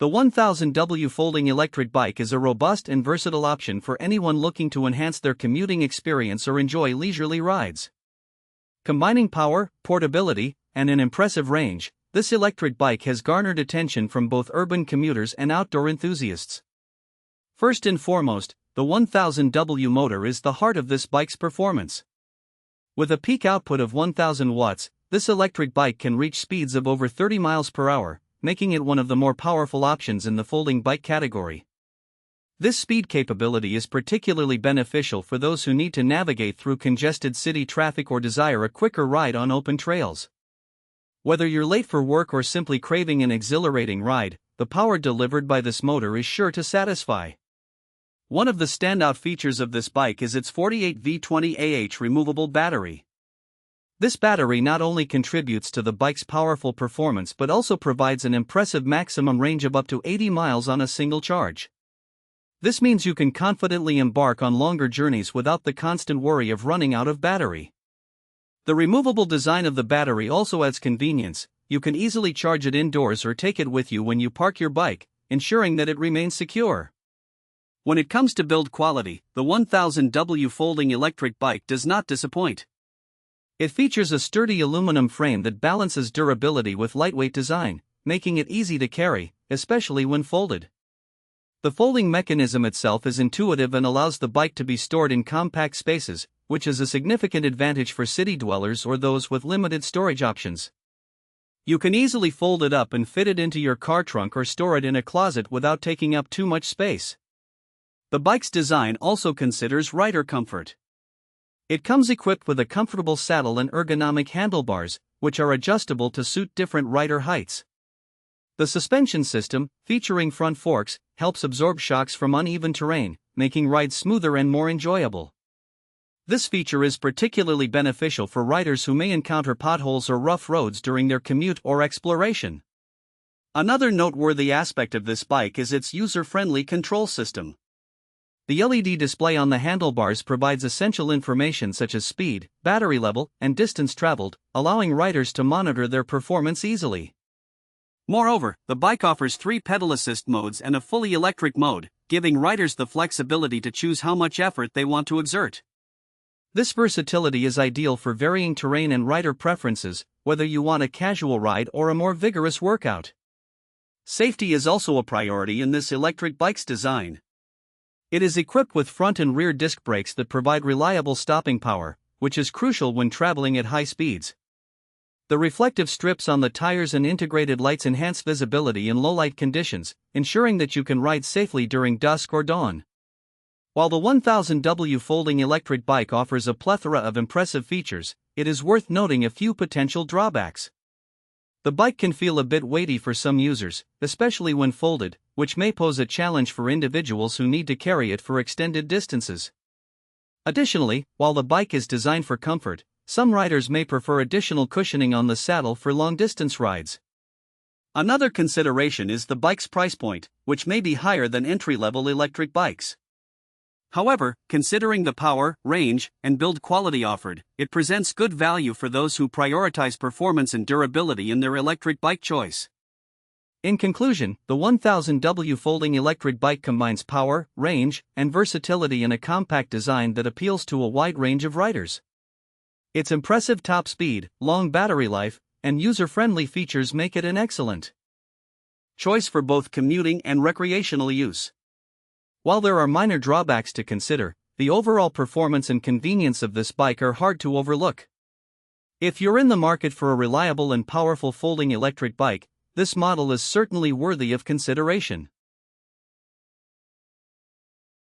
The 1000W folding electric bike is a robust and versatile option for anyone looking to enhance their commuting experience or enjoy leisurely rides. Combining power, portability, and an impressive range, this electric bike has garnered attention from both urban commuters and outdoor enthusiasts. First and foremost, the 1000W motor is the heart of this bike's performance. With a peak output of 1000 watts, this electric bike can reach speeds of over 30 miles per hour, making it one of the more powerful options in the folding bike category. This speed capability is particularly beneficial for those who need to navigate through congested city traffic or desire a quicker ride on open trails. Whether you're late for work or simply craving an exhilarating ride, the power delivered by this motor is sure to satisfy. One of the standout features of this bike is its 48V 20AH removable battery. This battery not only contributes to the bike's powerful performance but also provides an impressive maximum range of up to 80 miles on a single charge. This means you can confidently embark on longer journeys without the constant worry of running out of battery. The removable design of the battery also adds convenience. You can easily charge it indoors or take it with you when you park your bike, ensuring that it remains secure. When it comes to build quality, the 1000W folding electric bike does not disappoint. It features a sturdy aluminum frame that balances durability with lightweight design, making it easy to carry, especially when folded. The folding mechanism itself is intuitive and allows the bike to be stored in compact spaces, which is a significant advantage for city dwellers or those with limited storage options. You can easily fold it up and fit it into your car trunk or store it in a closet without taking up too much space. The bike's design also considers rider comfort. It comes equipped with a comfortable saddle and ergonomic handlebars, which are adjustable to suit different rider heights. The suspension system, featuring front forks, helps absorb shocks from uneven terrain, making rides smoother and more enjoyable. This feature is particularly beneficial for riders who may encounter potholes or rough roads during their commute or exploration. Another noteworthy aspect of this bike is its user-friendly control system. The LED display on the handlebars provides essential information such as speed, battery level, and distance traveled, allowing riders to monitor their performance easily. Moreover, the bike offers 3 pedal assist modes and a fully electric mode, giving riders the flexibility to choose how much effort they want to exert. This versatility is ideal for varying terrain and rider preferences, whether you want a casual ride or a more vigorous workout. Safety is also a priority in this electric bike's design. It is equipped with front and rear disc brakes that provide reliable stopping power, which is crucial when traveling at high speeds. The reflective strips on the tires and integrated lights enhance visibility in low-light conditions, ensuring that you can ride safely during dusk or dawn. While the 1000W folding electric bike offers a plethora of impressive features, it is worth noting a few potential drawbacks. The bike can feel a bit weighty for some users, especially when folded, which may pose a challenge for individuals who need to carry it for extended distances. Additionally, while the bike is designed for comfort, some riders may prefer additional cushioning on the saddle for long-distance rides. Another consideration is the bike's price point, which may be higher than entry-level electric bikes. However, considering the power, range, and build quality offered, it presents good value for those who prioritize performance and durability in their electric bike choice. In conclusion, the 1000W folding electric bike combines power, range, and versatility in a compact design that appeals to a wide range of riders. Its impressive top speed, long battery life, and user-friendly features make it an excellent choice for both commuting and recreational use. While there are minor drawbacks to consider, the overall performance and convenience of this bike are hard to overlook. If you're in the market for a reliable and powerful folding electric bike, this model is certainly worthy of consideration.